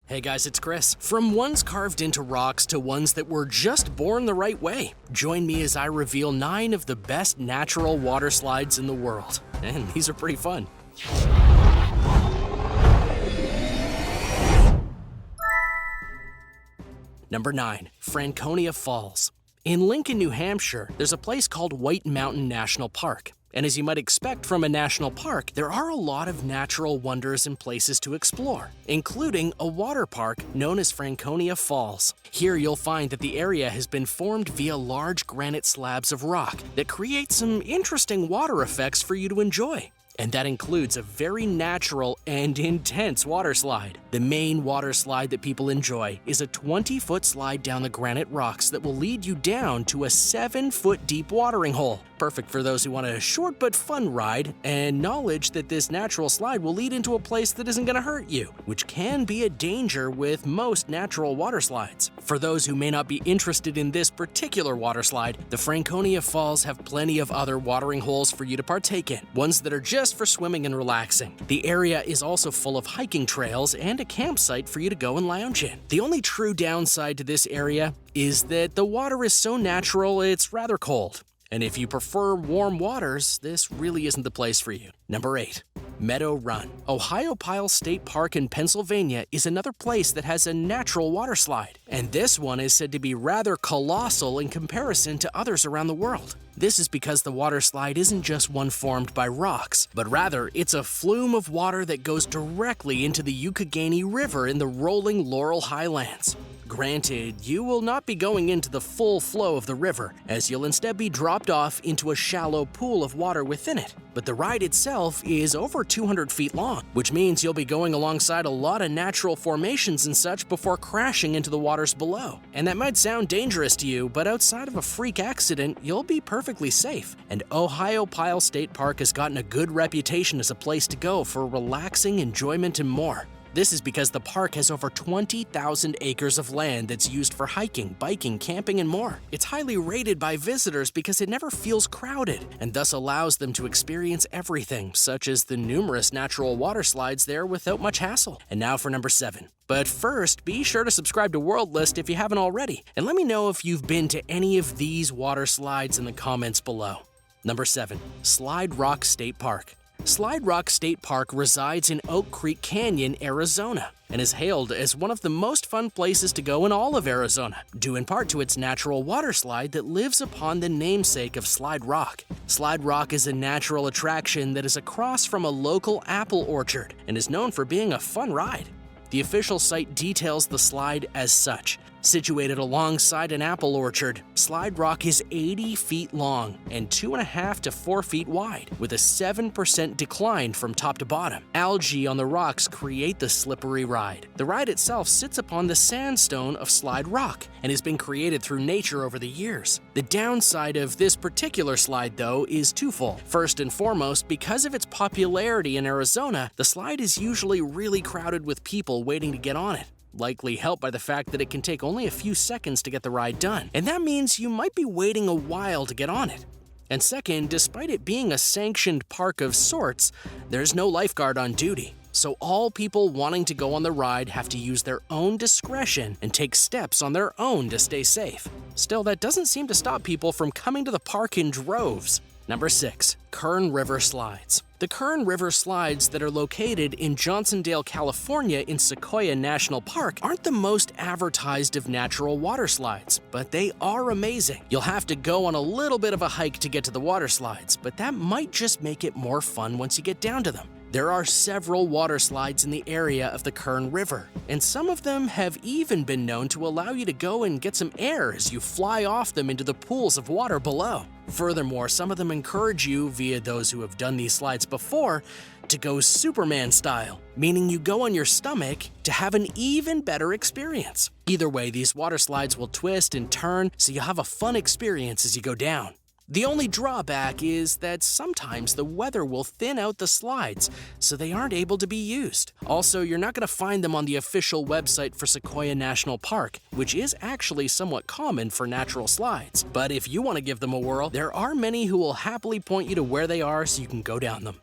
Hey guys, it's Chris. From ones carved into rocks to ones that were just born the right way. Join me as I reveal 9 of the best natural water slides in the world. And these are pretty fun. Number 9, Franconia Falls. In Lincoln, New Hampshire, there's a place called White Mountain National Park. And as you might expect from a national park, there are a lot of natural wonders and places to explore, including a water park known as Franconia Falls. Here you'll find that the area has been formed via large granite slabs of rock that create some interesting water effects for you to enjoy. And that includes a very natural and intense water slide. The main water slide that people enjoy is a 20-foot slide down the granite rocks that will lead you down to a 7-foot deep watering hole. Perfect for those who want a short but fun ride and knowledge that this natural slide will lead into a place that isn't going to hurt you, which can be a danger with most natural water slides. For those who may not be interested in this particular water slide, the Franconia Falls have plenty of other watering holes for you to partake in, ones that are just for swimming and relaxing. The area is also full of hiking trails and a campsite for you to go and lounge in. The only true downside to this area is that the water is so natural it's rather cold. And if you prefer warm waters, this really isn't the place for you. Number 8, Meadow Run. Ohiopyle State Park in Pennsylvania is another place that has a natural water slide. And this one is said to be rather colossal in comparison to others around the world. This is because the water slide isn't just one formed by rocks, but rather it's a flume of water that goes directly into the Youghiogheny River in the rolling Laurel Highlands. Granted, you will not be going into the full flow of the river, as you'll instead be dropped off into a shallow pool of water within it. But the ride itself is over 200 feet long, which means you'll be going alongside a lot of natural formations and such before crashing into the waters below. And that might sound dangerous to you, but outside of a freak accident, you'll be perfectly safe. And Ohiopyle State Park has gotten a good reputation as a place to go for relaxing enjoyment and more. This is because the park has over 20,000 acres of land that's used for hiking, biking, camping, and more. It's highly rated by visitors because it never feels crowded and thus allows them to experience everything, such as the numerous natural water slides there without much hassle. And now for number 7. But first, be sure to subscribe to World List if you haven't already, and let me know if you've been to any of these water slides in the comments below. Number 7. Slide Rock State Park. Slide Rock State Park resides in Oak Creek Canyon, Arizona, and is hailed as one of the most fun places to go in all of Arizona, due in part to its natural water slide that lives upon the namesake of Slide Rock. Slide Rock is a natural attraction that is across from a local apple orchard and is known for being a fun ride. The official site details the slide as such. Situated alongside an apple orchard, Slide Rock is 80 feet long and 2.5 to 4 feet wide, with a 7% decline from top to bottom. Algae on the rocks create the slippery ride. The ride itself sits upon the sandstone of Slide Rock and has been created through nature over the years. The downside of this particular slide, though, is twofold. First and foremost, because of its popularity in Arizona, the slide is usually really crowded with people waiting to get on it. Likely helped by the fact that it can take only a few seconds to get the ride done, and that means you might be waiting a while to get on it. And second, despite it being a sanctioned park of sorts, there's no lifeguard on duty. So all people wanting to go on the ride have to use their own discretion and take steps on their own to stay safe. Still, that doesn't seem to stop people from coming to the park in droves. Number 6. Kern River Slides. The Kern River Slides that are located in Johnsondale, California in Sequoia National Park aren't the most advertised of natural water slides, but they are amazing. You'll have to go on a little bit of a hike to get to the water slides, but that might just make it more fun once you get down to them. There are several water slides in the area of the Kern River, and some of them have even been known to allow you to go and get some air as you fly off them into the pools of water below. Furthermore, some of them encourage you, via those who have done these slides before, to go Superman style, meaning you go on your stomach to have an even better experience. Either way, these water slides will twist and turn, so you'll have a fun experience as you go down. The only drawback is that sometimes the weather will thin out the slides, so they aren't able to be used. Also, you're not going to find them on the official website for Sequoia National Park, which is actually somewhat common for natural slides. But if you want to give them a whirl, there are many who will happily point you to where they are so you can go down them.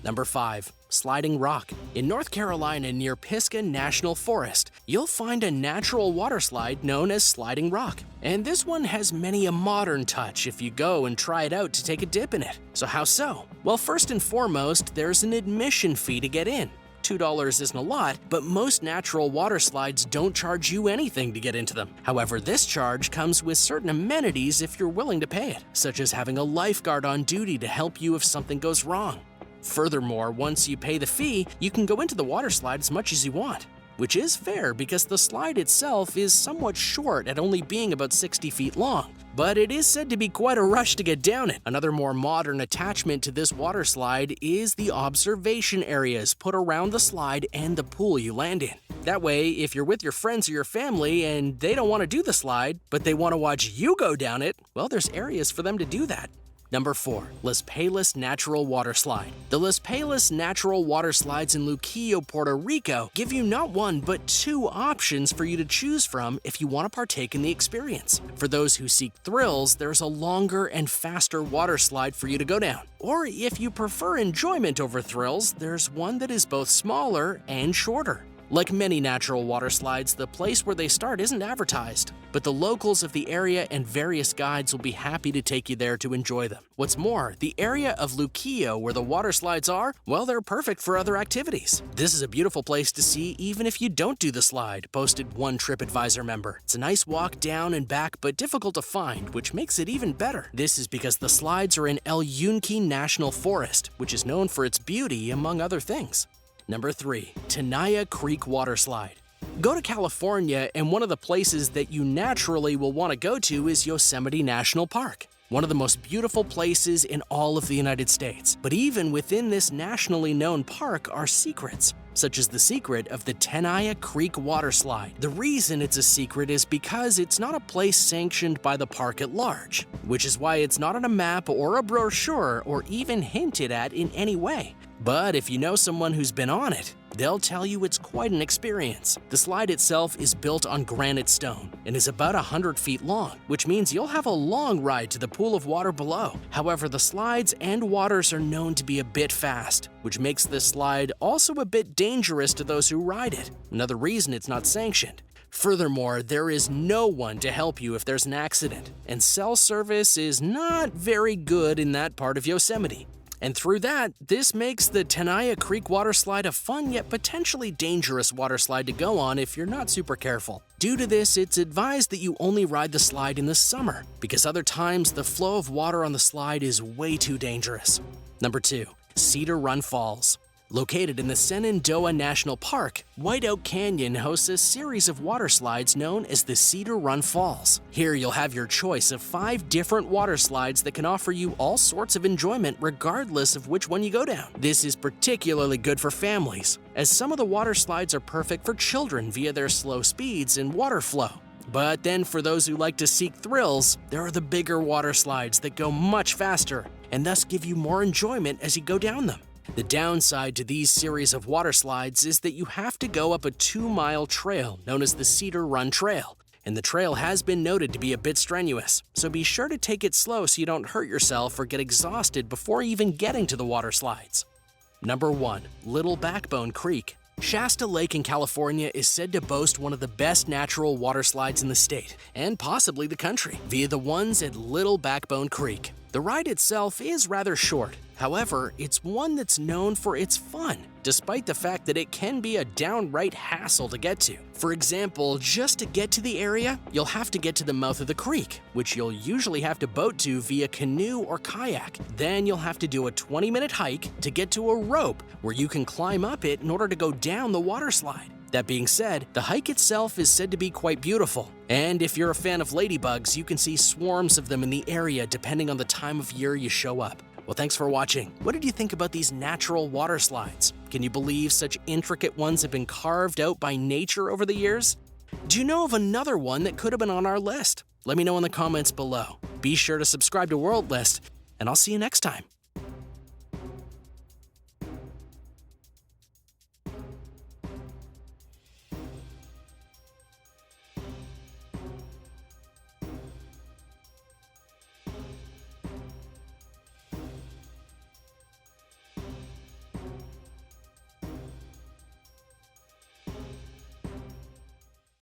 Number 5. Sliding Rock. In North Carolina near Pisgah National Forest, you'll find a natural water slide known as Sliding Rock. And this one has many a modern touch if you go and try it out to take a dip in it. So how so? Well, first and foremost, there's an admission fee to get in. $2 isn't a lot, but most natural water slides don't charge you anything to get into them. However, this charge comes with certain amenities if you're willing to pay it, such as having a lifeguard on duty to help you if something goes wrong. Furthermore, once you pay the fee, you can go into the water slide as much as you want, which is fair because the slide itself is somewhat short at only being about 60 feet long. But it is said to be quite a rush to get down it. Another more modern attachment to this water slide is the observation areas put around the slide and the pool you land in. That way, if you're with your friends or your family and they don't want to do the slide, but they want to watch you go down it, well, there's areas for them to do that. Number 4. Las Palas Natural Water Slide. The Las Palas Natural Water Slides in Luquillo, Puerto Rico give you not one but 2 options for you to choose from if you want to partake in the experience. For those who seek thrills, there's a longer and faster water slide for you to go down. Or if you prefer enjoyment over thrills, there's one that is both smaller and shorter. Like many natural water slides, the place where they start isn't advertised, but the locals of the area and various guides will be happy to take you there to enjoy them. What's more, the area of Luquillo where the water slides are, well, they're perfect for other activities. This is a beautiful place to see even if you don't do the slide, posted one TripAdvisor member. It's a nice walk down and back, but difficult to find, which makes it even better. This is because the slides are in El Yunque National Forest, which is known for its beauty, among other things. Number 3. Tenaya Creek Water Slide. Go to California, and one of the places that you naturally will want to go to is Yosemite National Park, one of the most beautiful places in all of the United States. But even within this nationally known park are secrets, such as the secret of the Tenaya Creek Water Slide. The reason it's a secret is because it's not a place sanctioned by the park at large, which is why it's not on a map or a brochure or even hinted at in any way. But if you know someone who's been on it, they'll tell you it's quite an experience. The slide itself is built on granite stone and is about 100 feet long, which means you'll have a long ride to the pool of water below. However, the slides and waters are known to be a bit fast, which makes this slide also a bit dangerous to those who ride it. Another reason it's not sanctioned. Furthermore, there is no one to help you if there's an accident, and cell service is not very good in that part of Yosemite. And through that, this makes the Tenaya Creek Water Slide a fun yet potentially dangerous water slide to go on if you're not super careful. Due to this, it's advised that you only ride the slide in the summer, because other times the flow of water on the slide is way too dangerous. Number 2. Cedar Run Falls. Located in the Shenandoah National Park, Whiteout Canyon hosts a series of water slides known as the Cedar Run Falls. Here you'll have your choice of 5 different water slides that can offer you all sorts of enjoyment regardless of which one you go down. This is particularly good for families, as some of the water slides are perfect for children via their slow speeds and water flow. But then for those who like to seek thrills, there are the bigger water slides that go much faster and thus give you more enjoyment as you go down them. The downside to these series of water slides is that you have to go up a 2-mile trail known as the Cedar Run Trail, and the trail has been noted to be a bit strenuous, so be sure to take it slow so you don't hurt yourself or get exhausted before even getting to the water slides. Number 1. Little Backbone Creek. Shasta Lake in California is said to boast one of the best natural water slides in the state, and possibly the country, via the ones at Little Backbone Creek. The ride itself is rather short. However, it's one that's known for its fun, despite the fact that it can be a downright hassle to get to. For example, just to get to the area, you'll have to get to the mouth of the creek, which you'll usually have to boat to via canoe or kayak. Then you'll have to do a 20-minute hike to get to a rope where you can climb up it in order to go down the water slide. That being said, the hike itself is said to be quite beautiful, and if you're a fan of ladybugs, you can see swarms of them in the area depending on the time of year you show up. Well, thanks for watching. What did you think about these natural water slides? Can you believe such intricate ones have been carved out by nature over the years? Do you know of another one that could have been on our list? Let me know in the comments below. Be sure to subscribe to World List, and I'll see you next time.